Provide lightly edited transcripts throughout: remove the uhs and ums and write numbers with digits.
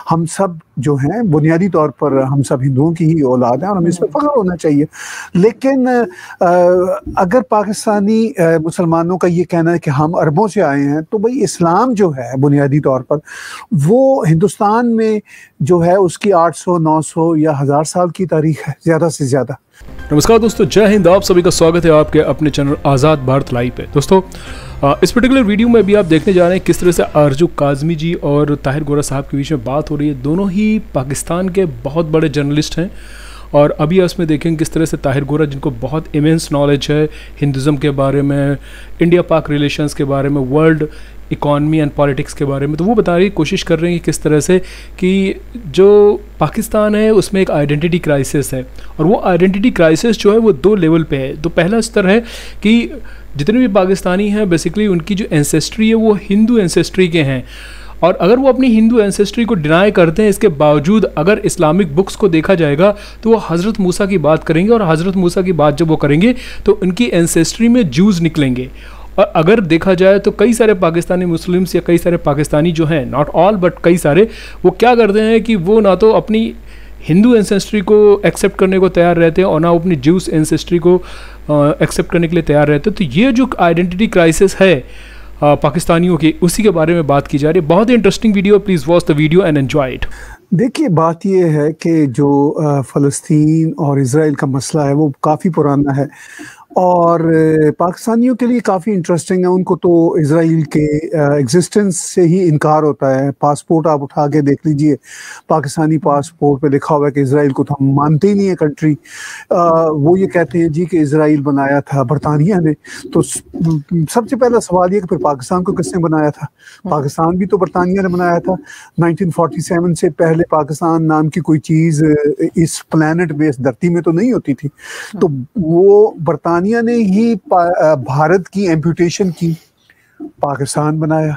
हम सब जो हैं बुनियादी तौर पर हम सब हिंदुओं की ही औलाद हैं और हमें इस पर फ़ख्र होना चाहिए। लेकिन अगर पाकिस्तानी मुसलमानों का ये कहना है कि हम अरबों से आए हैं, तो भाई इस्लाम जो है बुनियादी तौर पर वो हिंदुस्तान में जो है उसकी 800, 900 या 1000 साल की तारीख है, ज़्यादा से ज़्यादा। नमस्कार दोस्तों, जय हिंद। आप सभी का स्वागत है आपके अपने चैनल आज़ाद भारत लाइव पे। दोस्तों इस पर्टिकुलर वीडियो में भी आप देखने जा रहे हैं किस तरह से आरजू काज़मी जी और ताहिर गोरा साहब के बीच में बात हो रही है। दोनों ही पाकिस्तान के बहुत बड़े जर्नलिस्ट हैं और अभी उसमें देखेंगे किस तरह से ताहिर गोरा, जिनको बहुत इमेंस नॉलेज है हिंदुज़म के बारे में, इंडिया पाक रिलेशंस के बारे में, वर्ल्ड इकॉनमी एंड पॉलिटिक्स के बारे में, तो वो बताने की कोशिश कर रहे हैं कि किस तरह से कि जो पाकिस्तान है उसमें एक आइडेंटिटी क्राइसिस है और वो आइडेंटिटी क्राइसिस जो है वो 2 लेवल पे है। तो पहला स्तर है कि जितने भी पाकिस्तानी हैं बेसिकली उनकी जो एंसेस्ट्री है वो हिंदू एंसेस्ट्री के हैं और अगर वो अपनी हिंदू एंसेस्ट्री को डिनाई करते हैं, इसके बावजूद अगर इस्लामिक बुक्स को देखा जाएगा तो वो हज़रत मूसा की बात करेंगे और हज़रत मूसा की बात जब वो करेंगे तो उनकी एंसेस्ट्री में जूस निकलेंगे। और अगर देखा जाए तो कई सारे पाकिस्तानी मुस्लिम्स या कई सारे पाकिस्तानी जो हैं, नॉट ऑल बट कई सारे, वो क्या करते हैं कि वो ना तो अपनी हिंदू एंसेस्ट्री को एक्सेप्ट करने को तैयार रहते हैं और ना अपनी ज्यूस एंसेस्ट्री को एक्सेप्ट करने के लिए तैयार रहते हैं। तो ये जो आइडेंटिटी क्राइसिस है पाकिस्तानियों की, उसी के बारे में बात की जा रही है। बहुत ही interesting video, please watch the video and enjoy it. देखिए, बात ये है कि जो फ़लस्तीन और इज़राइल का मसला है वो काफ़ी पुराना है और पाकिस्तानियों के लिए काफ़ी इंटरेस्टिंग है। उनको तो इज़राइल के एग्जिस्टेंस से ही इनकार होता है। पासपोर्ट आप उठा के देख लीजिए, पाकिस्तानी पासपोर्ट पे लिखा हुआ है कि इज़राइल को तो हम मानते ही नहीं है कंट्री। वो ये कहते हैं जी कि इज़राइल बनाया था बरतानिया ने। तो सबसे पहला सवाल ये कि फिर पाकिस्तान को किसने बनाया था? पाकिस्तान भी तो बरतानिया ने बनाया था। 1947 से पहले पाकिस्तान नाम की कोई चीज़ इस प्लैनेट पे, इस धरती में तो नहीं होती थी। तो वो बरतानिया ने ही भारत की एम्पुटेशन की, पाकिस्तान बनाया।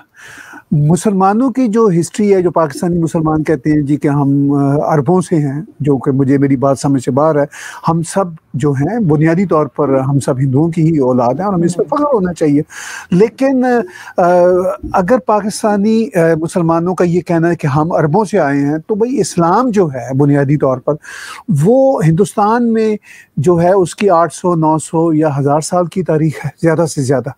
मुसलमानों की जो हिस्ट्री है, जो पाकिस्तानी मुसलमान कहते हैं जी कि हम अरबों से हैं, जो कि मेरी बात समझ से बाहर है। हम सब जो हैं बुनियादी तौर पर हम सब हिंदुओं की ही औलाद हैं और हमें इस पर फ़ख्र होना चाहिए। लेकिन अगर पाकिस्तानी मुसलमानों का ये कहना है कि हम अरबों से आए हैं, तो भाई इस्लाम जो है बुनियादी तौर पर वो हिंदुस्तान में जो है उसकी 800, 900 या 1000 साल की तारीख है, ज़्यादा से ज़्यादा।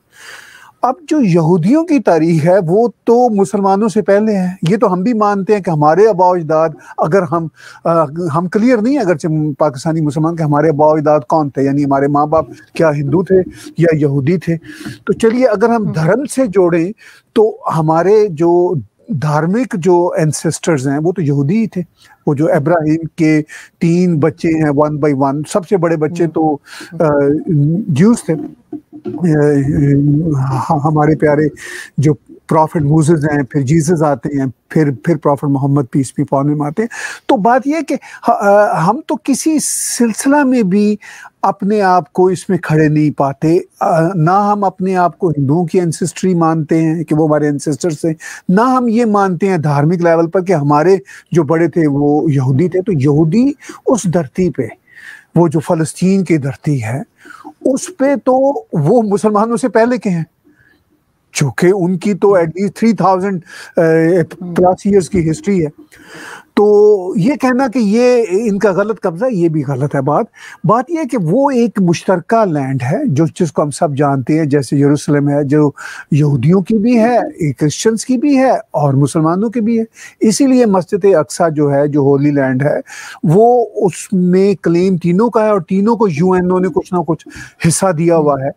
अब जो यहूदियों की तारीख है वो तो मुसलमानों से पहले है। ये तो हम भी मानते हैं कि हमारे आबा-ओ-अजदाद, अगर हम क्लियर नहीं है अगर पाकिस्तानी मुसलमान के हमारे आबा-ओ-अजदाद कौन थे, यानी हमारे माँ बाप क्या हिंदू थे या यहूदी थे। तो चलिए अगर हम धर्म से जोड़ें तो हमारे जो धार्मिक जो एंसेस्टर्स हैं वो तो यहूदी ही थे। वो जो इब्राहिम के 3 बच्चे हैं 1 बाय 1, सबसे बड़े बच्चे तो ज्यूस थे। हमारे प्यारे जो प्रॉफिट मूसेस हैं, फिर जीसस आते हैं, फिर prophet Muhammad peace be upon him आते हैं। तो बात यह है कि हम तो किसी सिलसिला में भी अपने आप को इसमें खड़े नहीं पाते। ना हम अपने आप को हिंदुओं की एंसेस्ट्री मानते हैं कि वो हमारे एंसेस्टर्स हैं, ना हम ये मानते हैं धार्मिक लेवल पर कि हमारे जो बड़े थे वो यहूदी थे। तो यहूदी उस धरती पे, वो जो फ़लस्तीन की धरती है, उस पे तो वो मुसलमानों से पहले के हैं, चूँकि उनकी तो एटलीस्ट 3000 प्लस ईयर्स की हिस्ट्री है। तो ये कहना कि ये इनका गलत कब्जा, ये भी गलत है। बात ये है कि वो एक मुश्तरका लैंड है जिसको हम सब जानते हैं, जैसे यरूशलेम है, जो यहूदियों की भी है, क्रिश्चियंस की भी है और मुसलमानों की भी है। इसीलिए मस्जिद अक्सा जो है, जो होली लैंड है, वो उसमें क्लेम तीनों का है और तीनों को यूएनओ ने कुछ ना कुछ हिस्सा दिया हुआ है।